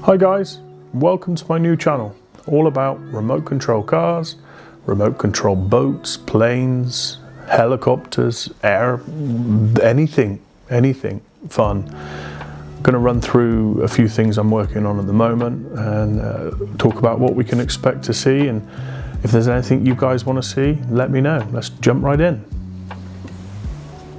Hi guys, welcome to my new channel, all about remote control cars, remote control boats, planes, helicopters, air, anything fun. I'm going to run through a few things I'm working on at the moment and talk about what we can expect to see, and if there's anything you guys want to see, let me know. Let's jump right in.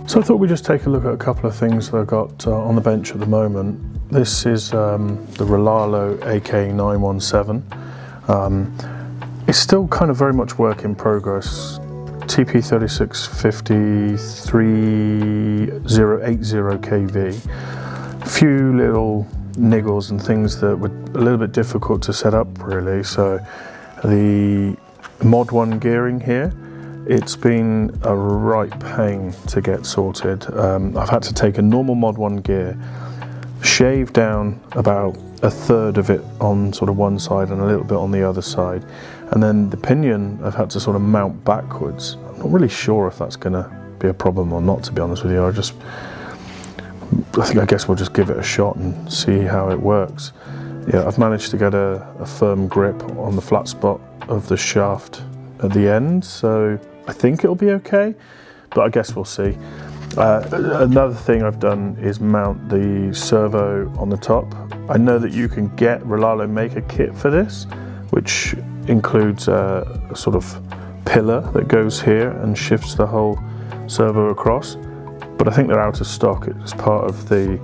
So I thought we'd just take a look at a couple of things that I've got on the bench at the moment. This is the Rolalo AK917. It's still kind of very much work in progress. TP3650 3080 kV. A few little niggles and things that were a little bit difficult to set up really. So the Mod 1 gearing here, it's been a right pain to get sorted. I've had to take a normal Mod 1 gear, shave down about a third of it on sort of one side and a little bit on the other side, and then the pinion I've had to sort of mount backwards. I'm not really sure if that's going to be a problem or not, to be honest with you. I guess we'll just give it a shot and see how it works. Yeah, I've managed to get a firm grip on the flat spot of the shaft at the end, so I think it'll be okay, but I guess we'll see. Another thing I've done is mount the servo on the top. I know that you can get Rolalo make a kit for this, which includes a sort of pillar that goes here and shifts the whole servo across, but I think they're out of stock. It's part of the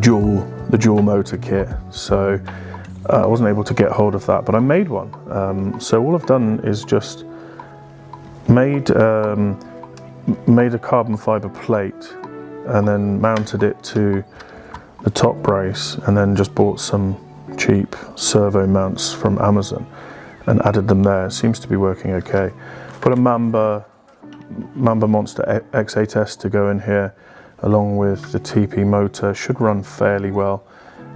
dual motor kit, so I wasn't able to get hold of that, but I made one. So all I've done is just made a carbon fiber plate and then mounted it to the top brace, and then just bought some cheap servo mounts from Amazon and added them there. It seems to be working okay. Put a Mamba Monster X8S to go in here along with the TP motor. Should run fairly well.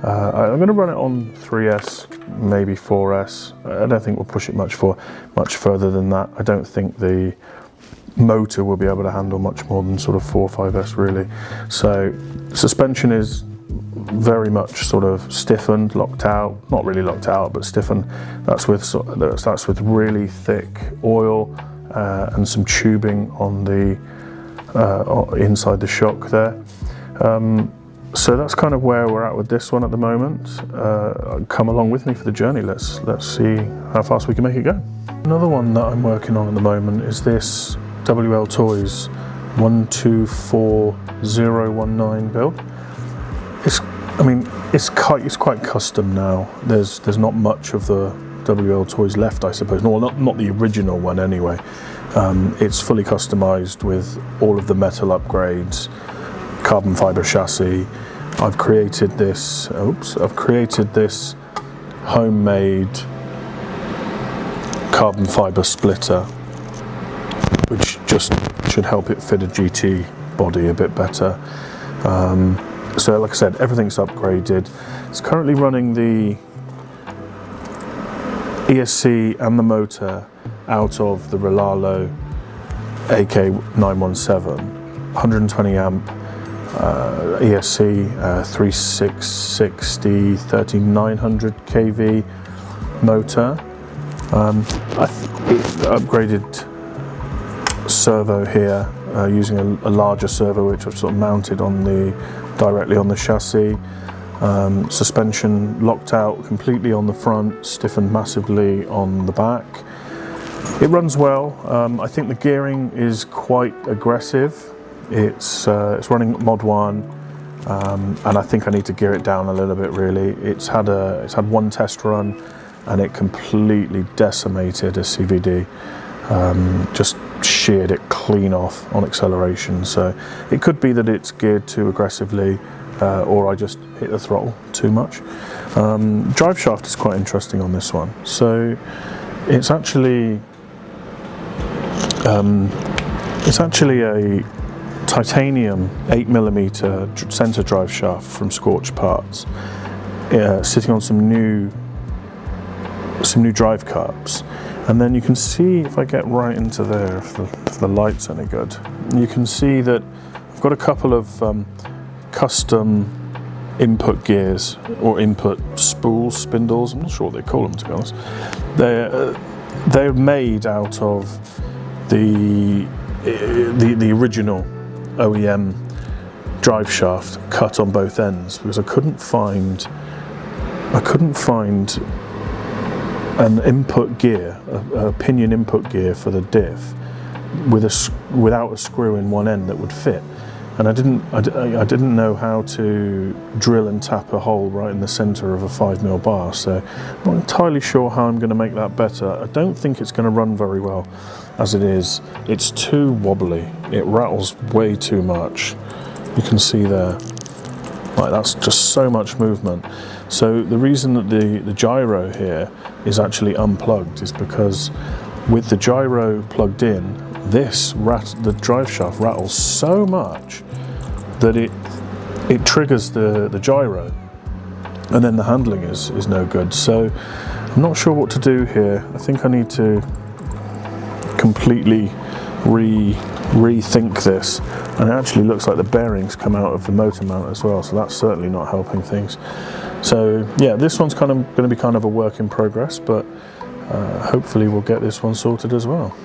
I'm going to run it on 3S, maybe 4S. I don't think we'll push it much further than that. I don't think the motor will be able to handle much more than sort of 4 or 5S really. So suspension is very much sort of stiffened, locked out, not really locked out, but stiffened. That's with really thick oil and some tubing on the inside the shock there. So that's kind of where we're at with this one at the moment. Come along with me for the journey. Let's see how fast we can make it go. Another one that I'm working on at the moment is this WL Toys 124019 build. It's quite custom now. There's not much of the WL Toys left, I suppose. No, not the original one anyway. It's fully customized with all of the metal upgrades, carbon fiber chassis. I've created this homemade carbon fiber splitter, which just should help it fit a GT body a bit better. So like I said, everything's upgraded. It's currently running the ESC and the motor out of the Rolalo AK917, 120 amp ESC, 3660 3900 kV motor. Upgraded servo here using a larger servo, which I've sort of mounted directly on the chassis. Suspension locked out completely on the front, stiffened massively on the back. It runs well. I think the gearing is quite aggressive. It's running Mod 1, and I think I need to gear it down a little bit really. It's had one test run and it completely decimated a CVD. Just sheared it clean off on acceleration. So it could be that it's geared too aggressively, or I just hit the throttle too much. Drive shaft is quite interesting on this one. So it's actually a titanium 8mm center drive shaft from Scorch Parts, sitting on some new drive cups. And then you can see, if I get right into there, if the light's any good, you can see that I've got a couple of custom input gears or input spools, spindles. I'm not sure what they call them, to be honest. They're made out of the original OEM drive shaft cut on both ends, because I couldn't find an input gear, a pinion input gear for the diff without a screw in one end that would fit. And I didn't know how to drill and tap a hole right in the center of a 5mm bar, so I'm not entirely sure how I'm going to make that better. I don't think it's going to run very well as it is. It's too wobbly. It rattles way too much. You can see there, like, that's just so much movement. So the reason that the gyro here is actually unplugged is because with the gyro plugged in, the drive shaft rattles so much that it triggers the gyro, and then the handling is no good. So I'm not sure what to do here. I think I need to completely rethink this. And it actually looks like the bearings come out of the motor mount as well, so that's certainly not helping things. So yeah, this one's going to be kind of a work in progress, but hopefully we'll get this one sorted as well.